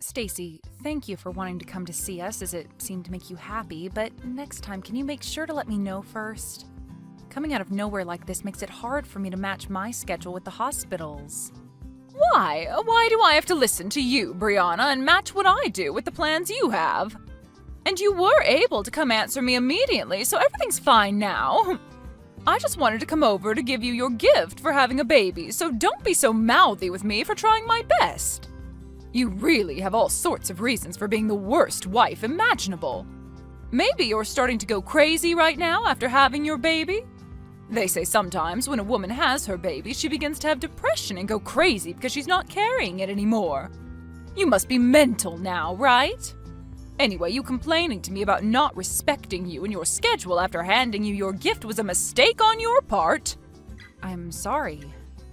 Stacy, thank you for wanting to come to see us as it seemed to make you happy, but next time can you make sure to let me know first? Coming out of nowhere like this makes it hard for me to match my schedule with the hospital's. Why? Why do I have to listen to you, Brianna, and match what I do with the plans you have? And you were able to come answer me immediately, so everything's fine now. I just wanted to come over to give you your gift for having a baby, so don't be so mouthy with me for trying my best. You really have all sorts of reasons for being the worst wife imaginable. Maybe you're starting to go crazy right now after having your baby? They say sometimes when a woman has her baby, she begins to have depression and go crazy because she's not carrying it anymore. You must be mental now, right? Anyway, you complaining to me about not respecting you and your schedule after handing you your gift was a mistake on your part. I'm sorry.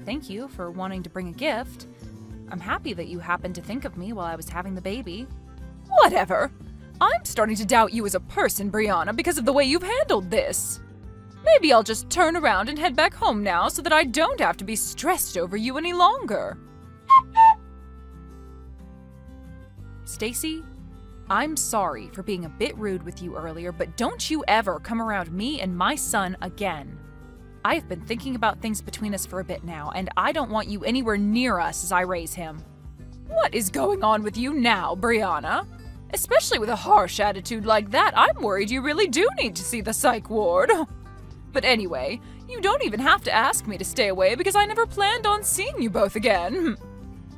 Thank you for wanting to bring a gift. I'm happy that you happened to think of me while I was having the baby. Whatever. I'm starting to doubt you as a person, Brianna, because of the way you've handled this. Maybe I'll just turn around and head back home now so that I don't have to be stressed over you any longer. Stacy, I'm sorry for being a bit rude with you earlier, but don't you ever come around me and my son again. I've been thinking about things between us for a bit now, and I don't want you anywhere near us as I raise him. What is going on with you now, Brianna? Especially with a harsh attitude like that, I'm worried you really do need to see the psych ward. But anyway, you don't even have to ask me to stay away because I never planned on seeing you both again.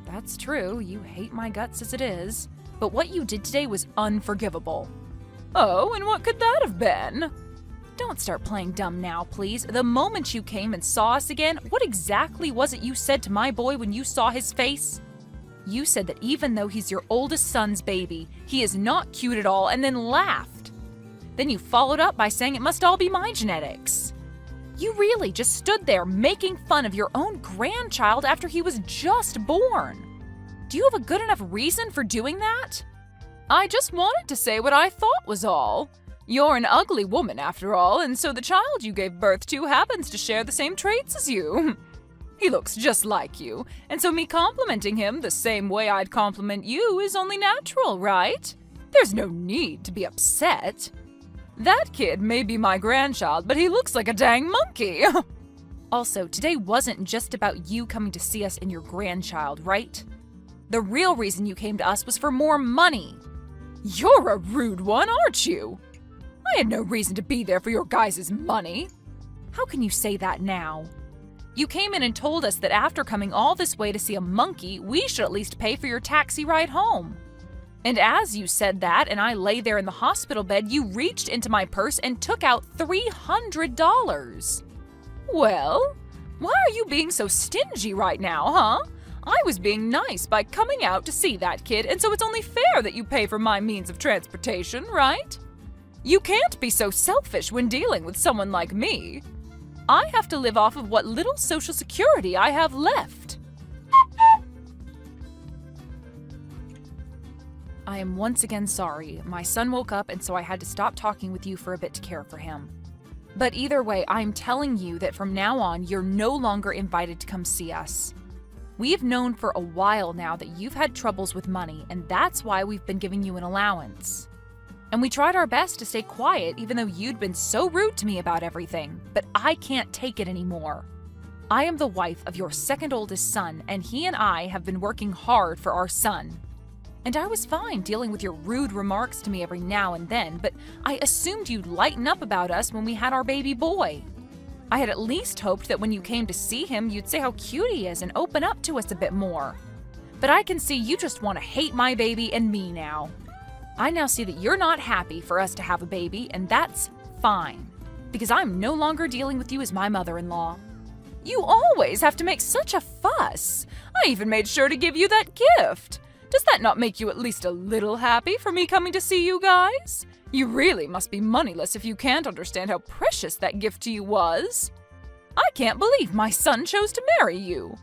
That's true, you hate my guts as it is, but what you did today was unforgivable. Oh, and what could that have been? Don't start playing dumb now, please. The moment you came and saw us again, what exactly was it you said to my boy when you saw his face? You said that even though he's your oldest son's baby, he is not cute at all, and then laughed. Then you followed up by saying it must all be my genetics. You really just stood there making fun of your own grandchild after he was just born. Do you have a good enough reason for doing that? I just wanted to say what I thought was all. You're an ugly woman after all, and so the child you gave birth to happens to share the same traits as you. He looks just like you, and so me complimenting him the same way I'd compliment you is only natural, right? There's no need to be upset. That kid may be my grandchild, but he looks like a dang monkey. Also, today wasn't just about you coming to see us and your grandchild, right? The real reason you came to us was for more money. You're a rude one, aren't you? I had no reason to be there for your guys' money. How can you say that now? You came in and told us that after coming all this way to see a monkey, we should at least pay for your taxi ride home. And as you said that and I lay there in the hospital bed, you reached into my purse and took out $300. Well, why are you being so stingy right now, huh? I was being nice by coming out to see that kid, and so it's only fair that you pay for my means of transportation, right? You can't be so selfish when dealing with someone like me. I have to live off of what little social security I have left. I am once again sorry. My son woke up and so I had to stop talking with you for a bit to care for him. But either way, I'm telling you that from now on, you're no longer invited to come see us. We've known for a while now that you've had troubles with money, and that's why we've been giving you an allowance. And we tried our best to stay quiet even though you'd been so rude to me about everything, but I can't take it anymore. I am the wife of your second oldest son, and he and I have been working hard for our son. And I was fine dealing with your rude remarks to me every now and then, but I assumed you'd lighten up about us when we had our baby boy. I had at least hoped that when you came to see him, you'd say how cute he is and open up to us a bit more. But I can see you just want to hate my baby and me now. I now see that you're not happy for us to have a baby, and that's fine, because I'm no longer dealing with you as my mother-in-law. You always have to make such a fuss. I even made sure to give you that gift. Does that not make you at least a little happy for me coming to see you guys? You really must be moneyless if you can't understand how precious that gift to you was. I can't believe my son chose to marry you.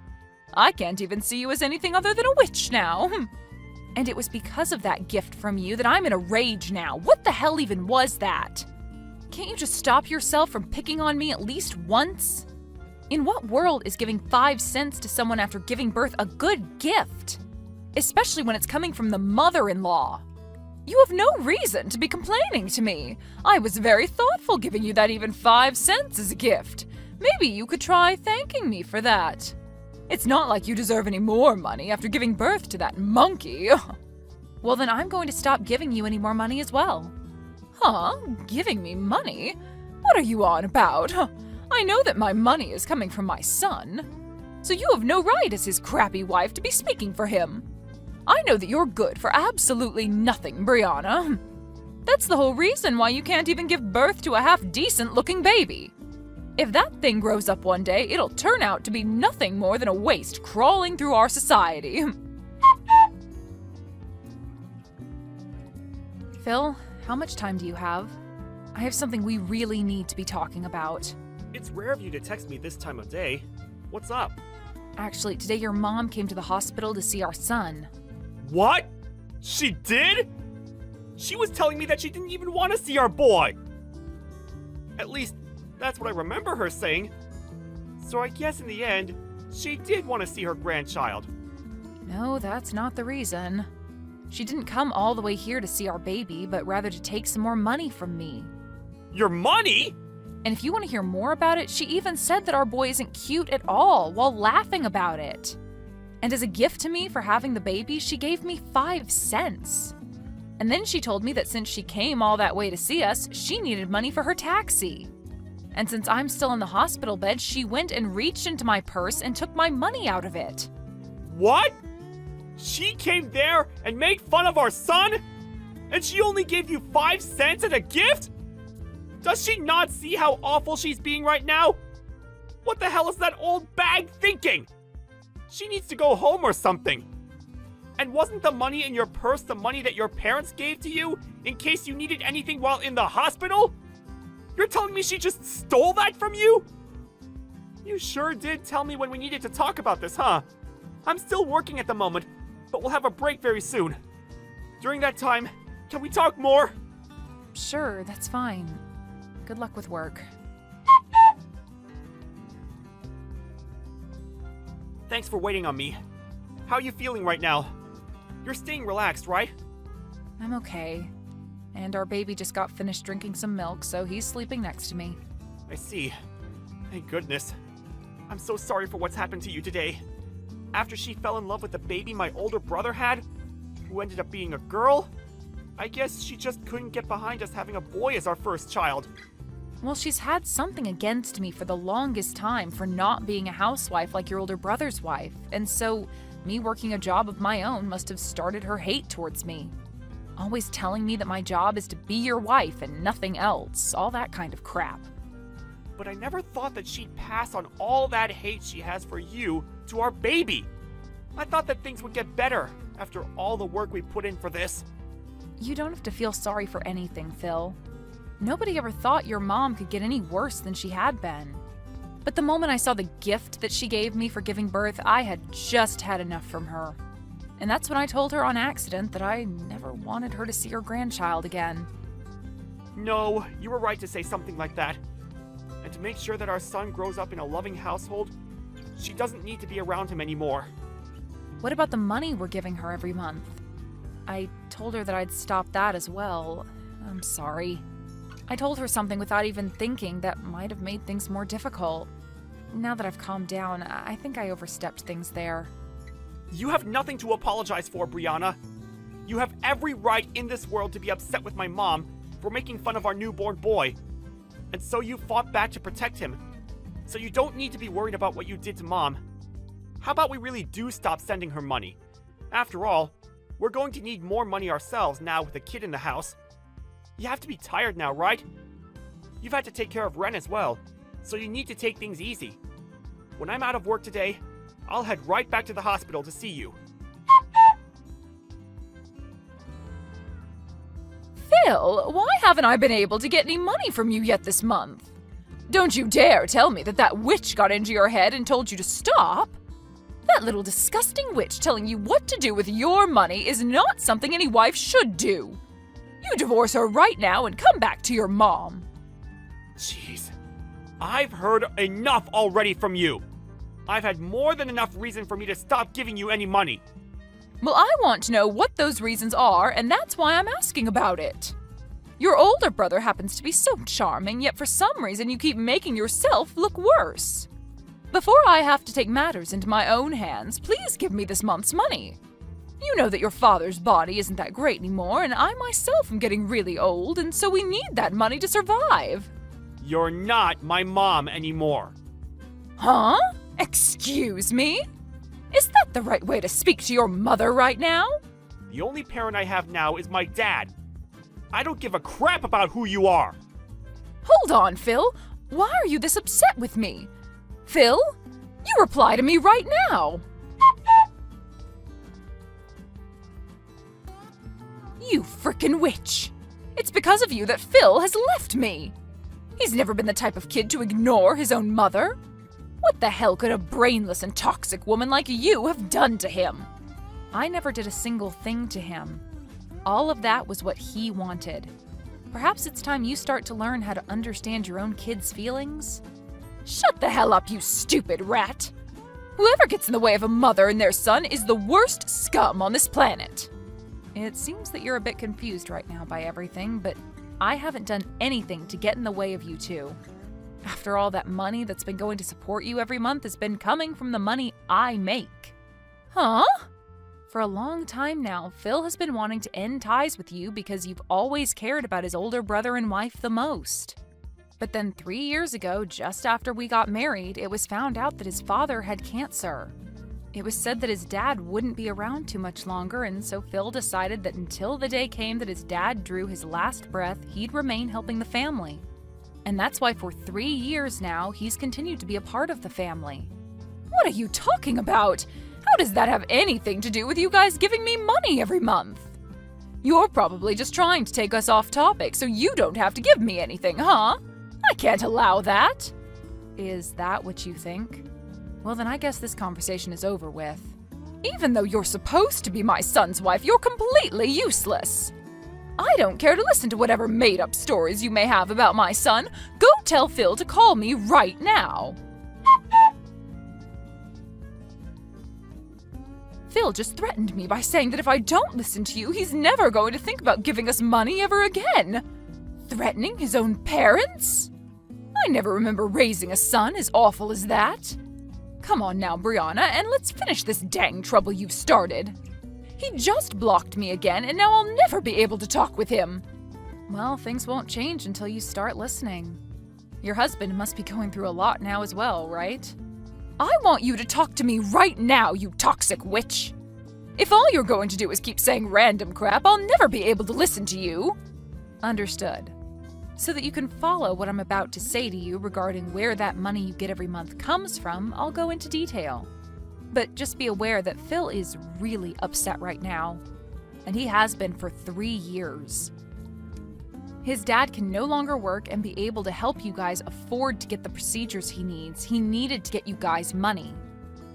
I can't even see you as anything other than a witch now. And it was because of that gift from you that I'm in a rage now. What the hell even was that? Can't you just stop yourself from picking on me at least once? In what world is giving 5 cents to someone after giving birth a good gift? especially when it's coming from the mother-in-law. You have no reason to be complaining to me. I was very thoughtful giving you that even 5 cents as a gift. Maybe you could try thanking me for that. It's not like you deserve any more money after giving birth to that monkey. Well, then I'm going to stop giving you any more money as well. Huh? Giving me money? What are you on about? I know that my money is coming from my son. So you have no right as his crappy wife to be speaking for him. I know that you're good for absolutely nothing, Brianna. That's the whole reason why you can't even give birth to a half-decent looking baby. If that thing grows up one day, it'll turn out to be nothing more than a waste crawling through our society. Phil, how much time do you have? I have something we really need to be talking about. It's rare of you to text me this time of day. What's up? Actually, today your mom came to the hospital to see our son. What? She did? She was telling me that she didn't even want to see our boy. At least, that's what I remember her saying. So I guess in the end, she did want to see her grandchild. No, that's not the reason. She didn't come all the way here to see our baby, but rather to take some more money from me. Your money? And if you want to hear more about it, she even said that our boy isn't cute at all while laughing about it. And as a gift to me for having the baby, she gave me 5 cents. And then she told me that since she came all that way to see us, she needed money for her taxi. And since I'm still in the hospital bed, she went and reached into my purse and took my money out of it. What? She came there and made fun of our son? And she only gave you 5 cents as a gift? Does she not see how awful she's being right now? What the hell is that old bag thinking? She needs to go home or something. And wasn't the money in your purse the money that your parents gave to you in case you needed anything while in the hospital? You're telling me she just stole that from you? You sure did tell me when we needed to talk about this, huh? I'm still working at the moment, but we'll have a break very soon. During that time, can we talk more? Sure, that's fine. Good luck with work. Thanks for waiting on me. How are you feeling right now? You're staying relaxed, right? I'm okay. And our baby just got finished drinking some milk, so he's sleeping next to me. I see. Thank goodness. I'm so sorry for what's happened to you today. After she fell in love with the baby my older brother had, who ended up being a girl, I guess she just couldn't get behind us having a boy as our first child. Well, she's had something against me for the longest time for not being a housewife like your older brother's wife, and so me working a job of my own must have started her hate towards me. Always telling me that my job is to be your wife and nothing else, all that kind of crap. But I never thought that she'd pass on all that hate she has for you to our baby. I thought that things would get better after all the work we put in for this. You don't have to feel sorry for anything, Phil. Nobody ever thought your mom could get any worse than she had been. But the moment I saw the gift that she gave me for giving birth, I had just had enough from her. And that's when I told her on accident that I never wanted her to see her grandchild again. No, you were right to say something like that. And to make sure that our son grows up in a loving household, she doesn't need to be around him anymore. What about the money we're giving her every month? I told her that I'd stop that as well. I'm sorry. I told her something without even thinking that might have made things more difficult. Now that I've calmed down, I think I overstepped things there. You have nothing to apologize for, Brianna. You have every right in this world to be upset with my mom for making fun of our newborn boy. And so you fought back to protect him. So you don't need to be worried about what you did to Mom. How about we really do stop sending her money? After all, we're going to need more money ourselves now with a kid in the house. You have to be tired now, right? You've had to take care of Ren as well, so you need to take things easy. When I'm out of work today, I'll head right back to the hospital to see you. Phil, why haven't I been able to get any money from you yet this month? Don't you dare tell me that that witch got into your head and told you to stop. That little disgusting witch telling you what to do with your money is not something any wife should do. You divorce her right now and come back to your mom. Jeez. I've heard enough already from you. I've had more than enough reason for me to stop giving you any money. Well, I want to know what those reasons are, and that's why I'm asking about it. Your older brother happens to be so charming, yet for some reason you keep making yourself look worse. Before I have to take matters into my own hands, please give me this month's money. You know that your father's body isn't that great anymore, and I myself am getting really old, and so we need that money to survive. You're not my mom anymore. Huh? Excuse me? Is that the right way to speak to your mother right now? The only parent I have now is my dad. I don't give a crap about who you are. Hold on, Phil. Why are you this upset with me? Phil, you reply to me right now. You frickin' witch. It's because of you that Phil has left me. He's never been the type of kid to ignore his own mother. What the hell could a brainless and toxic woman like you have done to him? I never did a single thing to him. All of that was what he wanted. Perhaps it's time you start to learn how to understand your own kids' feelings. Shut the hell up, you stupid rat! Whoever gets in the way of a mother and their son is the worst scum on this planet. It seems that you're a bit confused right now by everything, but I haven't done anything to get in the way of you two. After all, that money that's been going to support you every month has been coming from the money I make. Huh? For a long time now, Phil has been wanting to end ties with you because you've always cared about his older brother and wife the most. But then 3 years ago, just after we got married, it was found out that his father had cancer. It was said that his dad wouldn't be around too much longer, and so Phil decided that until the day came that his dad drew his last breath, he'd remain helping the family. And that's why for 3 years now, he's continued to be a part of the family. What are you talking about? How does that have anything to do with you guys giving me money every month? You're probably just trying to take us off topic so you don't have to give me anything, huh? I can't allow that. Is that what you think? Well, then I guess this conversation is over with. Even though you're supposed to be my son's wife, you're completely useless. I don't care to listen to whatever made-up stories you may have about my son. Go tell Phil to call me right now. Phil just threatened me by saying that if I don't listen to you, he's never going to think about giving us money ever again. Threatening his own parents? I never remember raising a son as awful as that. Come on now, Brianna, and let's finish this dang trouble you've started. He just blocked me again, and now I'll never be able to talk with him. Well, things won't change until you start listening. Your husband must be going through a lot now as well, right? I want you to talk to me right now, you toxic witch. If all you're going to do is keep saying random crap, I'll never be able to listen to you. Understood. So that you can follow what I'm about to say to you regarding where that money you get every month comes from, I'll go into detail. But just be aware that Phil is really upset right now, and he has been for 3 years. His dad can no longer work and be able to help you guys afford to get the procedures he needs. He needed to get you guys money.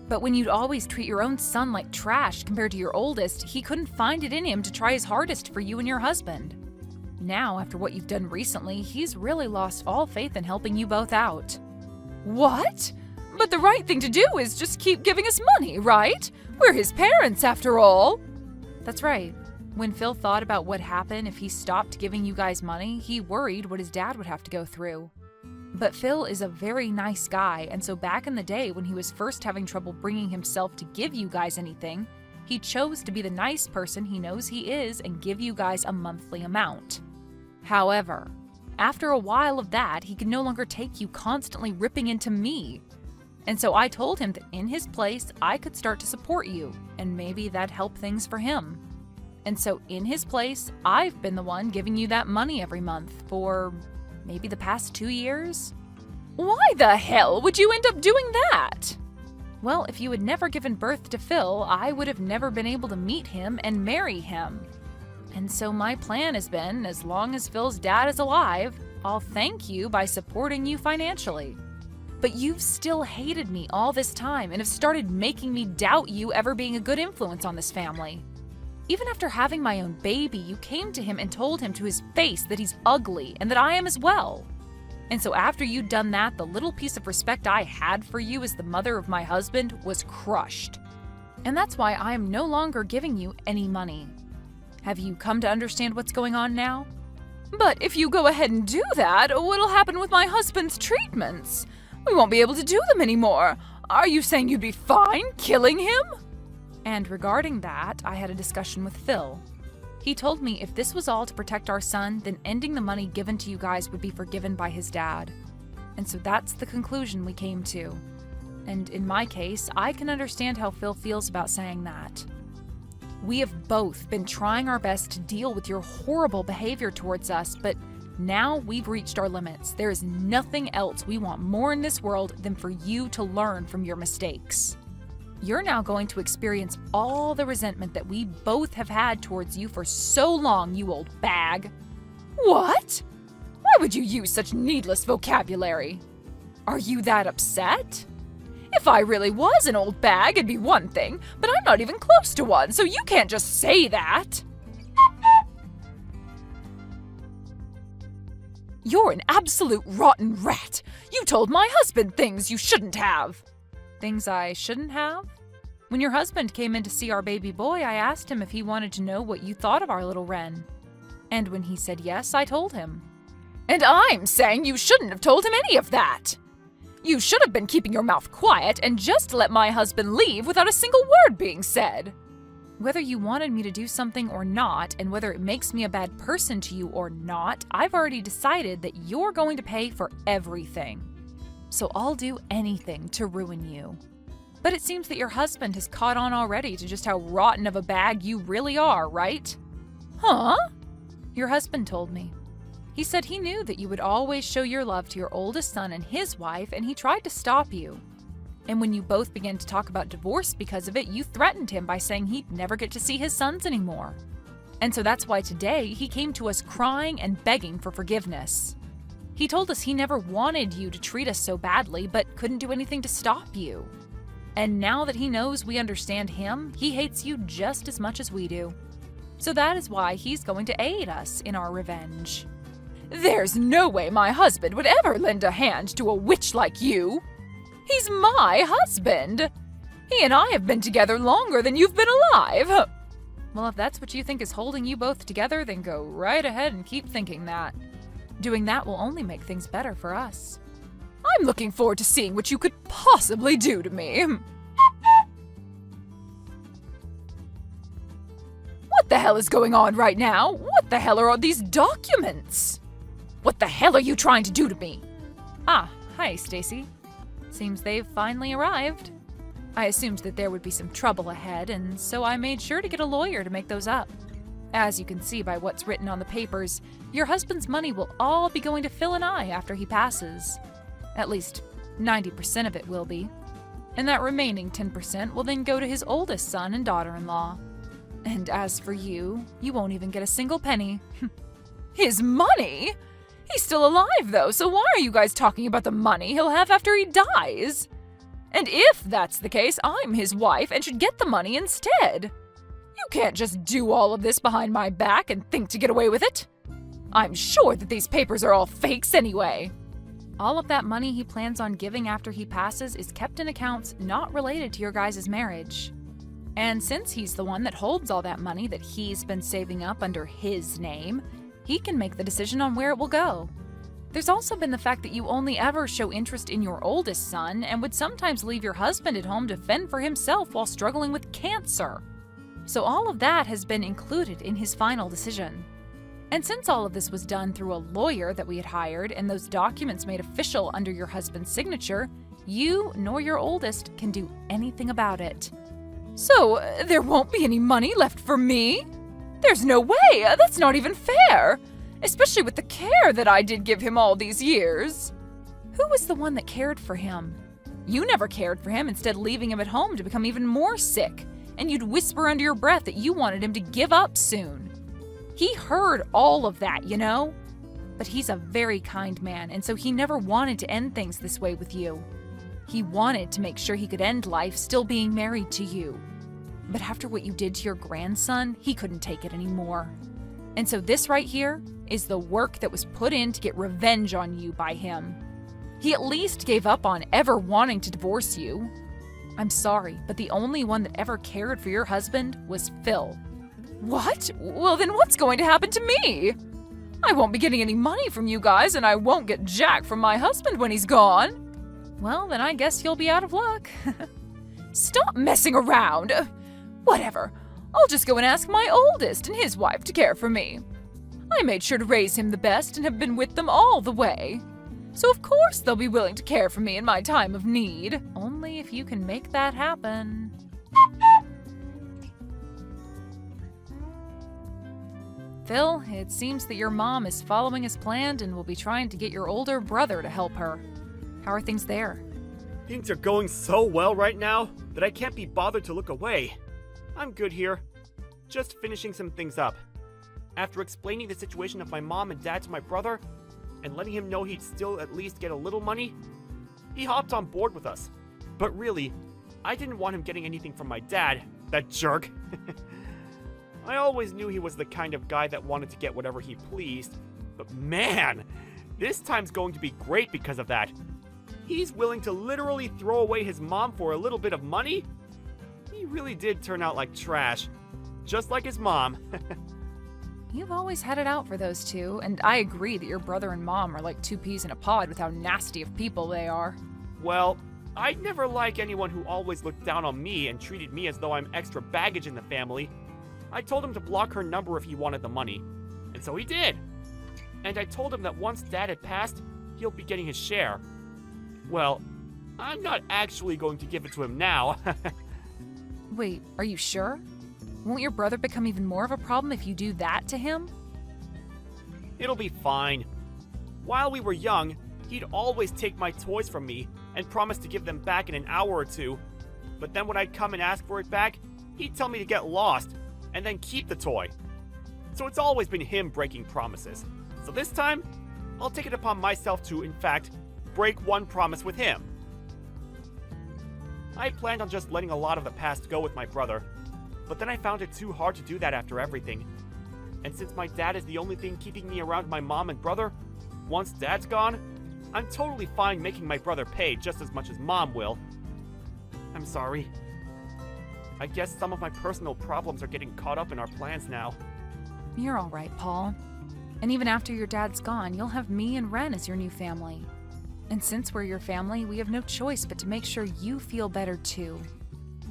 But when you'd always treat your own son like trash compared to your oldest, he couldn't find it in him to try his hardest for you and your husband. Now, after what you've done recently, he's really lost all faith in helping you both out. What? But the right thing to do is just keep giving us money, right? We're his parents, after all. That's right. When Phil thought about what happened if he stopped giving you guys money, he worried what his dad would have to go through. But Phil is a very nice guy, and so back in the day when he was first having trouble bringing himself to give you guys anything, he chose to be the nice person he knows he is and give you guys a monthly amount. However, after a while of that, he could no longer take you constantly ripping into me. And so I told him that in his place, I could start to support you, and maybe that'd help things for him. And so in his place, I've been the one giving you that money every month for maybe the past 2 years. Why the hell would you end up doing that? Well, if you had never given birth to Phil, I would have never been able to meet him and marry him. And so my plan has been, as long as Phil's dad is alive, I'll thank you by supporting you financially. But you've still hated me all this time and have started making me doubt you ever being a good influence on this family. Even after having my own baby, you came to him and told him to his face that he's ugly and that I am as well. And so after you'd done that, the little piece of respect I had for you as the mother of my husband was crushed. And that's why I am no longer giving you any money. Have you come to understand what's going on now? But if you go ahead and do that, what'll happen with my husband's treatments? We won't be able to do them anymore. Are you saying you'd be fine killing him? And regarding that, I had a discussion with Phil. He told me if this was all to protect our son, then ending the money given to you guys would be forgiven by his dad. And so that's the conclusion we came to. And in my case, I can understand how Phil feels about saying that. We have both been trying our best to deal with your horrible behavior towards us, but now we've reached our limits. There is nothing else we want more in this world than for you to learn from your mistakes. You're now going to experience all the resentment that we both have had towards you for so long, you old bag. What? Why would you use such needless vocabulary? Are you that upset? If I really was an old bag, it'd be one thing, but I'm not even close to one, so you can't just say that. You're an absolute rotten rat. You told my husband things you shouldn't have. Things I shouldn't have? When your husband came in to see our baby boy, I asked him if he wanted to know what you thought of our little Wren. And when he said yes, I told him. And I'm saying you shouldn't have told him any of that. You should have been keeping your mouth quiet and just let my husband leave without a single word being said. Whether you wanted me to do something or not, and whether it makes me a bad person to you or not, I've already decided that you're going to pay for everything. So I'll do anything to ruin you. But it seems that your husband has caught on already to just how rotten of a bag you really are, right? Huh? Your husband told me. He said he knew that you would always show your love to your oldest son and his wife, and he tried to stop you. And when you both began to talk about divorce because of it, you threatened him by saying he'd never get to see his sons anymore. And so that's why today he came to us crying and begging for forgiveness. He told us he never wanted you to treat us so badly, but couldn't do anything to stop you. And now that he knows we understand him, he hates you just as much as we do. So that is why he's going to aid us in our revenge. There's no way my husband would ever lend a hand to a witch like you. He's my husband. He and I have been together longer than you've been alive. Well, if that's what you think is holding you both together, then go right ahead and keep thinking that. Doing that will only make things better for us. I'm looking forward to seeing what you could possibly do to me. What the hell is going on right now? What the hell are all these documents? What the hell are you trying to do to me? Ah, hi, Stacy. Seems they've finally arrived. I assumed that there would be some trouble ahead, and so I made sure to get a lawyer to make those up. As you can see by what's written on the papers, your husband's money will all be going to Phil and I after he passes. At least 90% of it will be. And that remaining 10% will then go to his oldest son and daughter-in-law. And as for you, you won't even get a single penny. His money? He's still alive, though, so why are you guys talking about the money he'll have after he dies? And if that's the case, I'm his wife and should get the money instead. You can't just do all of this behind my back and think to get away with it. I'm sure that these papers are all fakes anyway. All of that money he plans on giving after he passes is kept in accounts not related to your guys' marriage. And since he's the one that holds all that money that he's been saving up under his name, he can make the decision on where it will go. There's also been the fact that you only ever show interest in your oldest son and would sometimes leave your husband at home to fend for himself while struggling with cancer. So all of that has been included in his final decision. And since all of this was done through a lawyer that we had hired and those documents made official under your husband's signature, you nor your oldest can do anything about it. So there won't be any money left for me? There's no way! That's not even fair! Especially with the care that I did give him all these years. Who was the one that cared for him? You never cared for him, instead leaving him at home to become even more sick. And you'd whisper under your breath that you wanted him to give up soon. He heard all of that, you know? But he's a very kind man, and so he never wanted to end things this way with you. He wanted to make sure he could end life still being married to you. But after what you did to your grandson, he couldn't take it anymore. And so this right here is the work that was put in to get revenge on you by him. He at least gave up on ever wanting to divorce you. I'm sorry, but the only one that ever cared for your husband was Phil. What? Well, then what's going to happen to me? I won't be getting any money from you guys, and I won't get jack from my husband when he's gone. Well, then I guess you'll be out of luck. Stop messing around. Whatever. I'll just go and ask my oldest and his wife to care for me. I made sure to raise him the best and have been with them all the way. So of course they'll be willing to care for me in my time of need. Only if you can make that happen. Phil, it seems that your mom is following as planned and will be trying to get your older brother to help her. How are things there? Things are going so well right now that I can't be bothered to look away. I'm good here. Just finishing some things up. After explaining the situation of my mom and dad to my brother, and letting him know he'd still at least get a little money, he hopped on board with us. But really, I didn't want him getting anything from my dad, that jerk. I always knew he was the kind of guy that wanted to get whatever he pleased, but man, this time's going to be great because of that. He's willing to literally throw away his mom for a little bit of money? He really did turn out like trash, just like his mom. You've always had it out for those two, and I agree that your brother and mom are like two peas in a pod with how nasty of people they are. Well, I'd never like anyone who always looked down on me and treated me as though I'm extra baggage in the family. I told him to block her number if he wanted the money, and so he did. And I told him that once Dad had passed, he'll be getting his share. Well, I'm not actually going to give it to him now. Wait, are you sure? Won't your brother become even more of a problem if you do that to him? It'll be fine. While we were young, he'd always take my toys from me and promise to give them back in an hour or two. But then when I'd come and ask for it back, he'd tell me to get lost and then keep the toy. So it's always been him breaking promises. So this time, I'll take it upon myself to, in fact, break one promise with him. I planned on just letting a lot of the past go with my brother, but then I found it too hard to do that after everything. And since my dad is the only thing keeping me around my mom and brother, once Dad's gone, I'm totally fine making my brother pay just as much as Mom will. I'm sorry. I guess some of my personal problems are getting caught up in our plans now. You're all right, Paul. And even after your dad's gone, you'll have me and Ren as your new family. And since we're your family, we have no choice but to make sure you feel better too.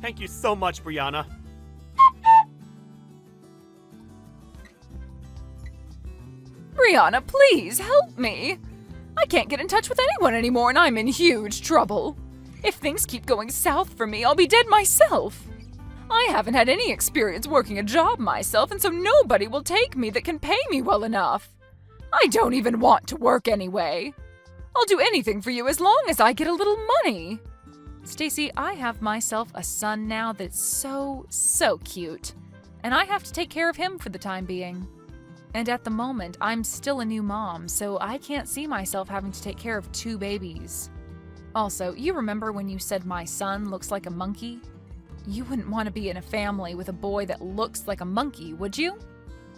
Thank you so much, Brianna. Brianna, please help me. I can't get in touch with anyone anymore and I'm in huge trouble. If things keep going south for me, I'll be dead myself. I haven't had any experience working a job myself, and so nobody will take me that can pay me well enough. I don't even want to work anyway. I'll do anything for you as long as I get a little money. Stacy, I have myself a son now that's so cute. And I have to take care of him for the time being. And at the moment, I'm still a new mom, so I can't see myself having to take care of two babies. Also, you remember when you said my son looks like a monkey? You wouldn't want to be in a family with a boy that looks like a monkey, would you?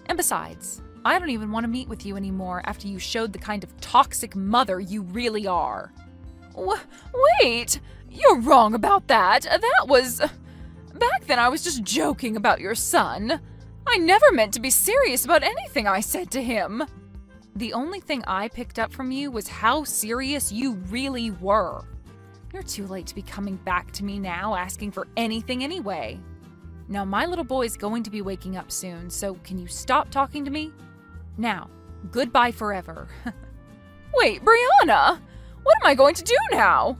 And besides, I don't even want to meet with you anymore after you showed the kind of toxic mother you really are. Wait! You're wrong about that. That was... Back then I was just joking about your son. I never meant to be serious about anything I said to him. The only thing I picked up from you was how serious you really were. You're too late to be coming back to me now asking for anything anyway. Now, my little boy's going to be waking up soon, so can you stop talking to me? Now, goodbye forever. Wait, Brianna! What am I going to do now?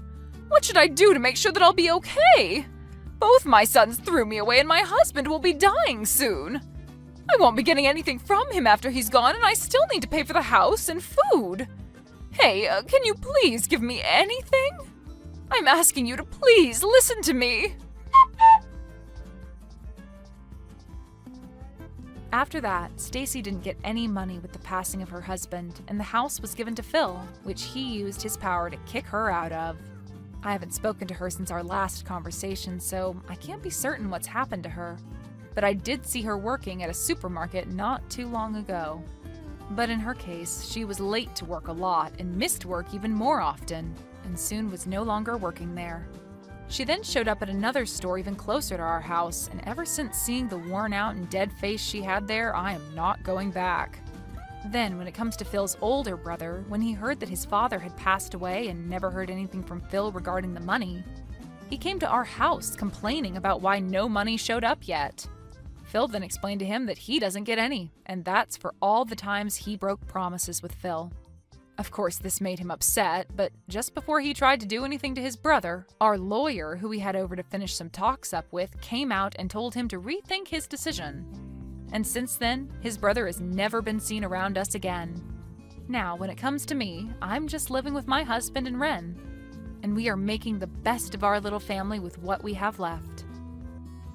What should I do to make sure that I'll be okay? Both my sons threw me away and my husband will be dying soon. I won't be getting anything from him after he's gone, and I still need to pay for the house and food. Hey, can you please give me anything? I'm asking you to please listen to me. After that, Stacy didn't get any money with the passing of her husband, and the house was given to Phil, which he used his power to kick her out of. I haven't spoken to her since our last conversation, so I can't be certain what's happened to her. But I did see her working at a supermarket not too long ago. But in her case, she was late to work a lot and missed work even more often, and soon was no longer working there. She then showed up at another store even closer to our house, and ever since seeing the worn out and dead face she had there, I am not going back. Then, when it comes to Phil's older brother, when he heard that his father had passed away and never heard anything from Phil regarding the money, he came to our house complaining about why no money showed up yet. Phil then explained to him that he doesn't get any, and that's for all the times he broke promises with Phil. Of course, this made him upset, but just before he tried to do anything to his brother, our lawyer, who we had over to finish some talks up with, came out and told him to rethink his decision. And since then, his brother has never been seen around us again. Now, when it comes to me, I'm just living with my husband and Ren, and we are making the best of our little family with what we have left.